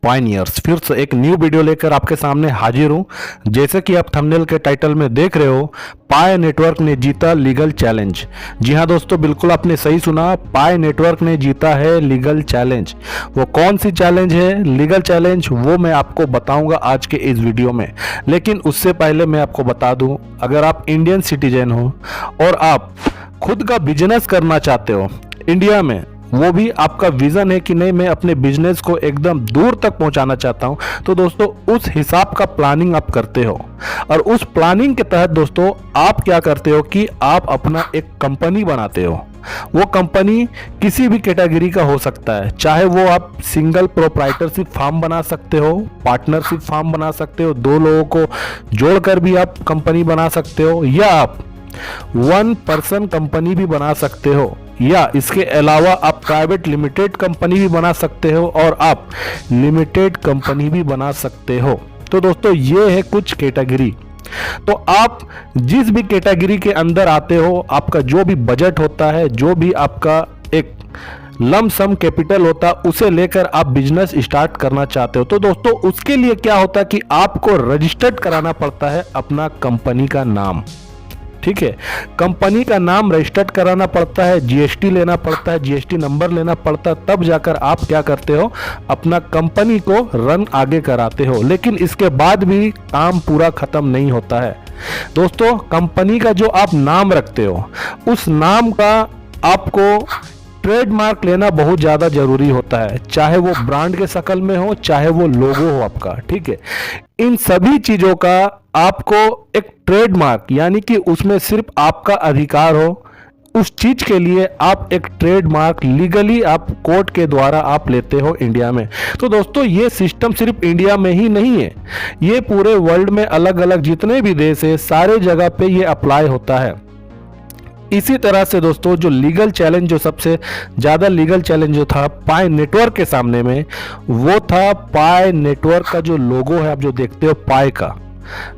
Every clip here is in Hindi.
पायनियर्स फिर से एक न्यू वीडियो लेकर आपके सामने हाजिर हूं। जैसे कि आप थंबनेल के टाइटल में देख रहे हो, पाय नेटवर्क ने जीता लीगल चैलेंज। जी हां दोस्तों, बिल्कुल आपने सही सुना, पाय नेटवर्क ने जीता है लीगल चैलेंज। वो कौन सी चैलेंज है लीगल चैलेंज, वो मैं आपको बताऊंगा आज के इस वीडियो में। लेकिन उससे पहले मैं आपको बता दूं, अगर आप इंडियन सिटीजन हो और आप खुद का बिजनेस करना चाहते हो इंडिया में, वो भी आपका विजन है कि नहीं मैं अपने बिजनेस को एकदम दूर तक पहुंचाना चाहता हूं, तो दोस्तों उस हिसाब का प्लानिंग आप करते हो। और उस प्लानिंग के तहत दोस्तों आप क्या करते हो कि आप अपना एक कंपनी बनाते हो। वो कंपनी किसी भी कैटेगरी का हो सकता है, चाहे वो आप सिंगल प्रोप्राइटरशिप फार्म बना सकते हो, पार्टनरशिप फार्म बना सकते हो, दो लोगों को जोड़कर भी आप कंपनी बना सकते हो, या आप 1 पर्सन कंपनी भी बना सकते हो, या इसके अलावा आप प्राइवेट लिमिटेड कंपनी भी बना सकते हो और आप लिमिटेड कंपनी भी बना सकते हो। तो दोस्तों ये है कुछ कैटेगरी। तो आप जिस भी कैटेगरी के अंदर आते हो, आपका जो भी बजट होता है, जो भी आपका एक लम सम कैपिटल होता है, उसे लेकर आप बिजनेस स्टार्ट करना चाहते हो, तो दोस्तों उसके लिए क्या होता है कि आपको रजिस्टर्ड कराना पड़ता है अपना कंपनी का नाम। ठीक है, कंपनी का नाम रजिस्टर्ड कराना पड़ता है, जीएसटी लेना पड़ता है, जीएसटी नंबर लेना पड़ता है, तब जाकर आप क्या करते हो, अपना कंपनी को रन आगे कराते हो। लेकिन इसके बाद भी काम पूरा खत्म नहीं होता है दोस्तों। कंपनी का जो आप नाम रखते हो, उस नाम का आपको ट्रेडमार्क लेना बहुत ज़्यादा जरूरी होता है, चाहे वो ब्रांड के शक्ल में हो, चाहे वो लोगो हो आपका। ठीक है, इन सभी चीज़ों का आपको एक ट्रेडमार्क, यानी कि उसमें सिर्फ आपका अधिकार हो, उस चीज के लिए आप एक ट्रेडमार्क लीगली आप कोर्ट के द्वारा आप लेते हो इंडिया में। तो दोस्तों ये सिस्टम सिर्फ इंडिया में ही नहीं है, ये पूरे वर्ल्ड में अलग अलग जितने भी देश है, सारे जगह पे ये अप्लाई होता है। इसी तरह से दोस्तों जो लीगल चैलेंज, जो सबसे ज़्यादा लीगल चैलेंज जो था पाय नेटवर्क के सामने में, वो था पाय नेटवर्क का जो लोगो है, आप जो देखते हो पाय का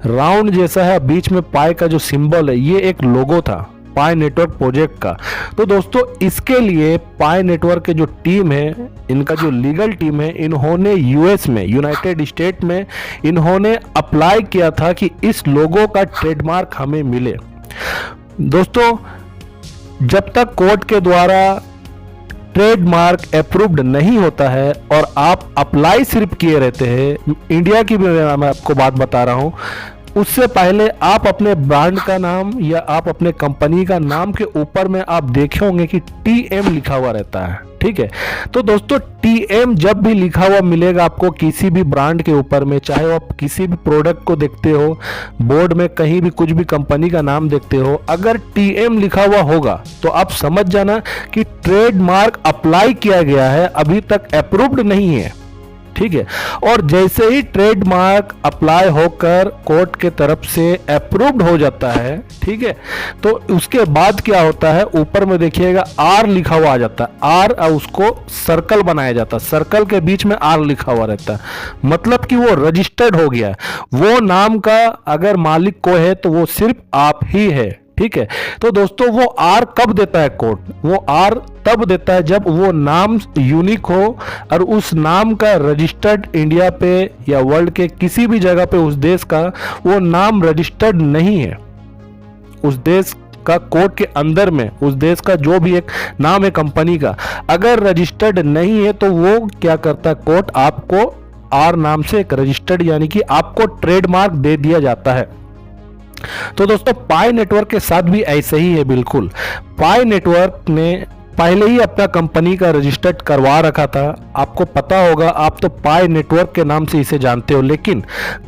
राउंड जैसा है, बीच में पाय का जो सिंबल है, ये एक लोगो था पाय नेटवर्क प्रोजेक्ट का। तो दोस्तों इसके लिए पाय नेटवर्क के जो टीम है, इनका जो लीगल टीम है, इन्होंने यूएस में, यूनाइटेड स्टेट में इन्होंने अप्लाई किया था कि इस लोगो का ट्रेडमार्क हमें मिले। दोस्तों जब तक कोर्ट के द्वारा ट्रेडमार्क अप्रूव्ड नहीं होता है और आप अप्लाई सिर्फ किए रहते हैं, इंडिया की भी मैं आपको बात बता रहा हूं, उससे पहले आप अपने ब्रांड का नाम या आप अपने कंपनी का नाम के ऊपर में आप देखे होंगे कि टीएम लिखा हुआ रहता है। ठीक है, तो दोस्तों टीएम जब भी लिखा हुआ मिलेगा आपको किसी भी ब्रांड के ऊपर में, चाहे आप किसी भी प्रोडक्ट को देखते हो, बोर्ड में कहीं भी कुछ भी कंपनी का नाम देखते हो, अगर टीएम लिखा हुआ होगा तो आप समझ जाना कि ट्रेडमार्क अप्लाई किया गया है, अभी तक अप्रूव्ड नहीं है। ठीक है, और जैसे ही ट्रेडमार्क अप्लाई होकर कोर्ट के तरफ से अप्रूव्ड हो जाता है, ठीक है, तो उसके बाद क्या होता है, ऊपर में देखिएगा आर लिखा हुआ आ जाता है, आर उसको सर्कल बनाया जाता है, सर्कल के बीच में आर लिखा हुआ रहता है, मतलब कि वो रजिस्टर्ड हो गया है। वो नाम का अगर मालिक कोई है तो वो सिर्फ आप ही है। ठीक है, तो दोस्तों वो आर कब देता है कोर्ट, वो आर तब देता है जब वो नाम यूनिक हो और उस नाम का रजिस्टर्ड इंडिया पे या वर्ल्ड के किसी भी जगह पे उस देश का वो नाम रजिस्टर्ड नहीं है। उस देश का कोर्ट के अंदर में उस देश का जो भी एक नाम है कंपनी का, अगर रजिस्टर्ड नहीं है तो वो क्या करता है, कोर्ट आपको आर नाम से एक रजिस्टर्ड, यानी कि आपको ट्रेडमार्क दे दिया जाता है। तो दोस्तों पाय नेटवर्क के साथ भी ऐसे ही है बिल्कुल। पाय नेटवर्क ने पहले ही अपना कंपनी का रजिस्टर्ड करवा रखा था, आपको पता होगा, आप तो पाय नेटवर्क के नाम से इसे जानते हो, लेकिन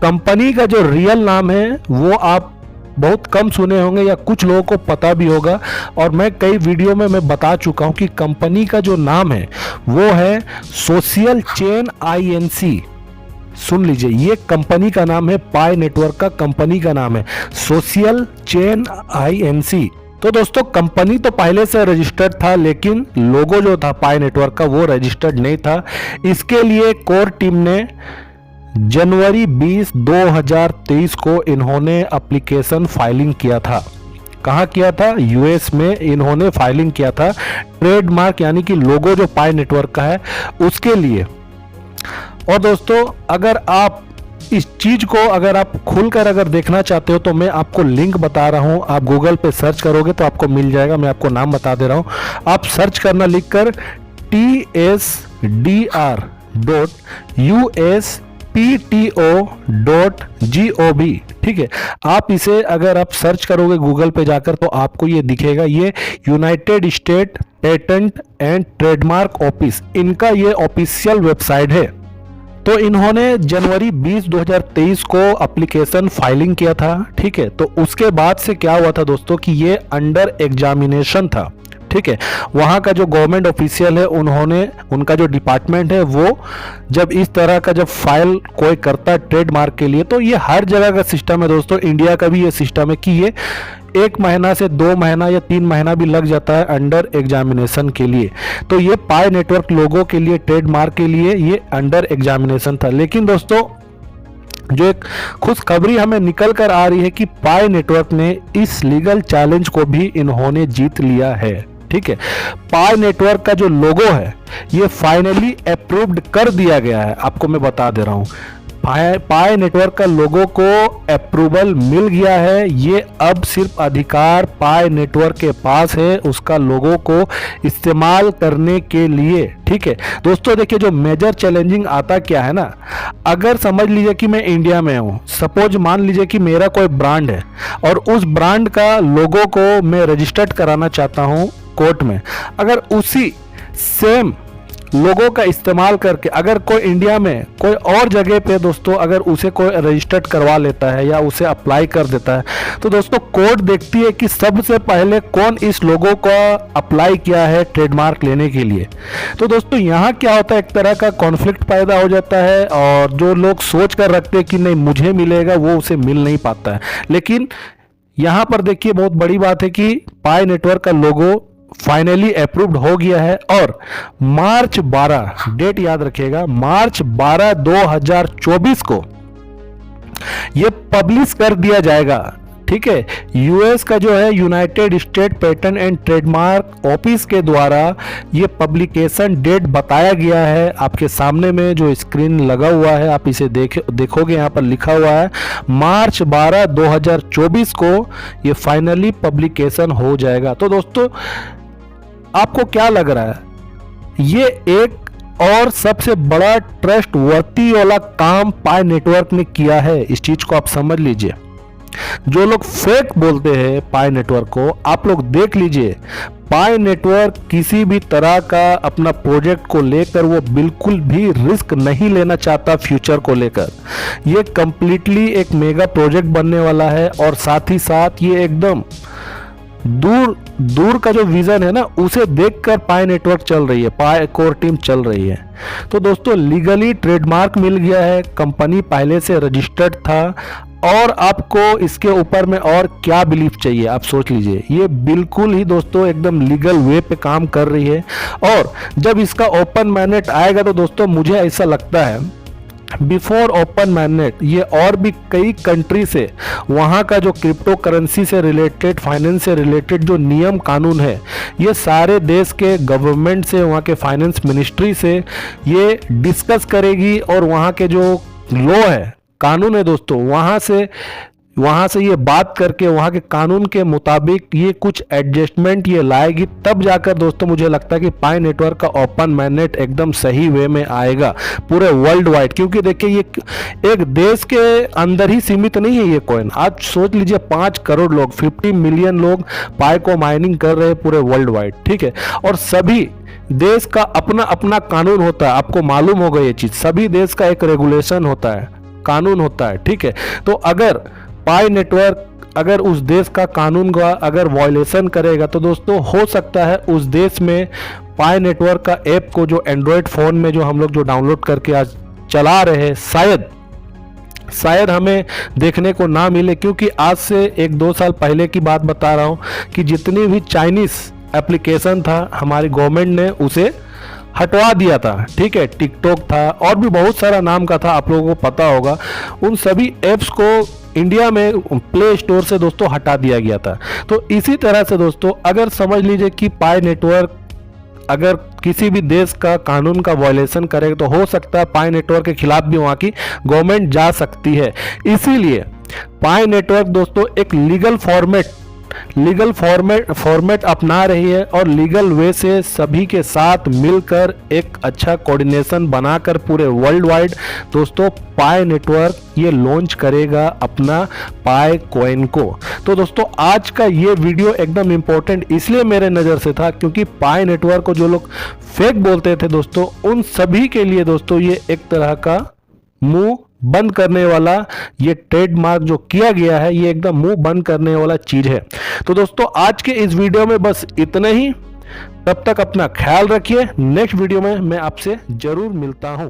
कंपनी का जो रियल नाम है वो आप बहुत कम सुने होंगे या कुछ लोगों को पता भी होगा। और मैं कई वीडियो में मैं बता चुका हूं कि कंपनी का जो नाम है वो है सोशल चेन आईएनसी। सुन लीजिए, ये कंपनी का नाम है, पाय नेटवर्क का कंपनी का नाम है सोशल चेन आईएनसी। तो दोस्तों कंपनी तो पहले से रजिस्टर्ड था, लेकिन लोगो जो था पाय नेटवर्क का वो रजिस्टर्ड नहीं था। इसके लिए कोर टीम ने जनवरी 20, 2023 को इन्होंने एप्लीकेशन फाइलिंग किया था। कहाँ किया था, यूएस में इन्होंने फाइलिंग किया था ट्रेडमार्क, यानी कि लोगो जो पाय नेटवर्क का है उसके लिए। और दोस्तों अगर आप इस चीज को अगर आप खुलकर अगर देखना चाहते हो तो मैं आपको लिंक बता रहा हूं, आप गूगल पे सर्च करोगे तो आपको मिल जाएगा। मैं आपको नाम बता दे रहा हूं, आप सर्च करना लिखकर tsdr.uspto.gov, ठीक है। आप इसे अगर आप सर्च करोगे गूगल पे जाकर तो आपको ये दिखेगा, ये United state patent and trademark office, इनका ये ऑफिशियल वेबसाइट है। तो इन्होंने जनवरी 20 2023 को एप्लीकेशन फाइलिंग किया था, ठीक है। तो उसके बाद से क्या हुआ था दोस्तों कि ये अंडर एग्जामिनेशन था, ठीक है। वहाँ का जो गवर्नमेंट ऑफिशियल है उन्होंने, उनका जो डिपार्टमेंट है वो जब इस तरह का जब फाइल कोई करता है ट्रेडमार्क के लिए, तो ये हर जगह का सिस्टम है दोस्तों। इंडिया का भी ये सिस्टम है कि ये 1 महीना से 2 महीना या 3 महीना भी लग जाता है अंडर एग्जामिनेशन के लिए। तो ये पाई नेटवर्क लोगों के लिए, ट्रेडमार्क के लिए ये अंडर एग्जामिनेशन था। लेकिन दोस्तों जो एक खुशखबरी हमें निकल कर आ रही है कि पाई नेटवर्क ने इस लीगल चैलेंज को भी इन्होंने जीत लिया है, ठीक है। पाई नेटवर्क का जो लोगो है ये फाइनली अप्रूव्ड कर दिया गया है, आपको मैं बता दे रहा हूं। पाई नेटवर्क का लोगो को अप्रूवल मिल गया है, ये अब सिर्फ अधिकार पाई नेटवर्क के पास है उसका लोगो को इस्तेमाल करने के लिए, ठीक है। दोस्तों देखिए जो मेजर चैलेंजिंग आता क्या है ना, अगर समझ लीजिए कि मैं इंडिया में हूँ, सपोज मान लीजिए कि मेरा कोई ब्रांड है और उस ब्रांड का लोगो को मैं रजिस्टर्ड कराना चाहता हूँ कोर्ट में, अगर उसी सेम लोगों का इस्तेमाल करके अगर कोई इंडिया में कोई और जगह पे दोस्तों अगर उसे कोई रजिस्टर्ड करवा लेता है या उसे अप्लाई कर देता है, तो दोस्तों कोर्ट देखती है कि सबसे पहले कौन इस लोगों का अप्लाई किया है ट्रेडमार्क लेने के लिए। तो दोस्तों यहाँ क्या होता है, एक तरह का कॉन्फ्लिक्ट पैदा हो जाता है और जो लोग सोच कर रखते हैं कि नहीं मुझे मिलेगा, वो उसे मिल नहीं पाता है। लेकिन यहाँ पर देखिए बहुत बड़ी बात है कि पाई नेटवर्क का लोगो फाइनली अप्रूव्ड हो गया है और मार्च 12, डेट याद रखिएगा, मार्च 12 2024 को ये पब्लिश कर दिया जाएगा, ठीक है। यूएस का जो है United state patent and trademark office के द्वारा ये पब्लिकेशन डेट बताया गया है। आपके सामने में जो स्क्रीन लगा हुआ है आप इसे देखोगे, यहाँ पर लिखा हुआ है मार्च 12 2024 को ये फाइनली पब्लिकेशन हो जाएगा। तो दोस्तों आपको क्या लग रहा है, ये एक और सबसे बड़ा ट्रस्ट वर्ती वाला काम पाई नेटवर्क ने किया है, इस चीज को आप समझ लीजिए। जो लोग फेक बोलते हैं पाई नेटवर्क को, आप लोग देख लीजिए, पाई नेटवर्क किसी भी तरह का अपना प्रोजेक्ट को लेकर वो बिल्कुल भी रिस्क नहीं लेना चाहता फ्यूचर को लेकर। ये कंप्लीटली एक मेगा प्रोजेक्ट बनने वाला है और साथ ही साथ ये एकदम दूर का जो विजन है ना उसे देखकर पाई नेटवर्क चल रही है, पाई कोर टीम चल रही है। तो दोस्तों लीगली ट्रेडमार्क मिल गया है, कंपनी पहले से रजिस्टर्ड था और आपको इसके ऊपर में और क्या बिलीफ चाहिए आप सोच लीजिए। ये बिल्कुल ही दोस्तों एकदम लीगल वे पे काम कर रही है और जब इसका ओपन मैनेट आएगा तो दोस्तों मुझे ऐसा लगता है बिफोर ओपन मैनेट ये और भी कई कंट्री से वहाँ का जो क्रिप्टो करेंसी से रिलेटेड, फाइनेंस से रिलेटेड जो नियम कानून है, ये सारे देश के गवर्नमेंट से, वहाँ के फाइनेंस मिनिस्ट्री से ये डिस्कस करेगी और वहाँ के जो लॉ है, कानून है दोस्तों, वहाँ से ये बात करके वहाँ के कानून के मुताबिक ये कुछ एडजस्टमेंट ये लाएगी, तब जाकर दोस्तों मुझे लगता है कि पाई नेटवर्क का ओपन मैनेट एकदम सही वे में आएगा पूरे वर्ल्ड वाइड। क्योंकि देखिए ये एक देश के अंदर ही सीमित नहीं है ये कॉइन। आज सोच लीजिए 5 करोड़ लोग, 50 मिलियन लोग पाई को माइनिंग कर रहे हैं पूरे वर्ल्ड वाइड, ठीक है। और सभी देश का अपना अपना कानून होता है, आपको मालूम होगा ये चीज, सभी देश का एक रेगुलेशन होता है, कानून होता है, ठीक है। तो अगर पाई नेटवर्क अगर उस देश का कानून का अगर वायलेशन करेगा तो दोस्तों हो सकता है उस देश में पाई नेटवर्क का ऐप को जो एंड्रॉयड फ़ोन में जो हम लोग जो डाउनलोड करके आज चला रहे हैं शायद हमें देखने को ना मिले। क्योंकि आज से 1-2 साल पहले की बात बता रहा हूँ कि जितनी भी चाइनीज़ एप्लीकेशन था हमारी गवर्नमेंट ने उसे हटवा दिया था, ठीक है। टिकटॉक था और भी बहुत सारा नाम का था, आप लोगों को पता होगा। उन सभी ऐप्स को इंडिया में प्ले स्टोर से दोस्तों हटा दिया गया था। तो इसी तरह से दोस्तों अगर समझ लीजिए कि पाई नेटवर्क अगर किसी भी देश का कानून का वायलेशन करे तो हो सकता है पाई नेटवर्क के खिलाफ भी वहाँ की गवर्नमेंट जा सकती है। इसीलिए पाई नेटवर्क दोस्तों एक लीगल फॉर्मेट अपना रही है और लीगल वे से सभी के साथ मिलकर एक अच्छा कोऑर्डिनेशन बनाकर पूरे वर्ल्ड वाइड दोस्तों पाई नेटवर्क ये लॉन्च करेगा अपना पाई कॉइन को। तो दोस्तों आज का ये वीडियो एकदम इंपॉर्टेंट इसलिए मेरे नज़र से था क्योंकि पाई नेटवर्क को जो लोग फेक बोलते थे दोस्तों उन सभी के लिए दोस्तों ये एक तरह का मुंह बंद करने वाला ये ट्रेडमार्क जो किया गया है ये एकदम मुंह बंद करने वाला चीज है। तो दोस्तों आज के इस वीडियो में बस इतना ही। तब तक अपना ख्याल रखिए। नेक्स्ट वीडियो में मैं आपसे जरूर मिलता हूं।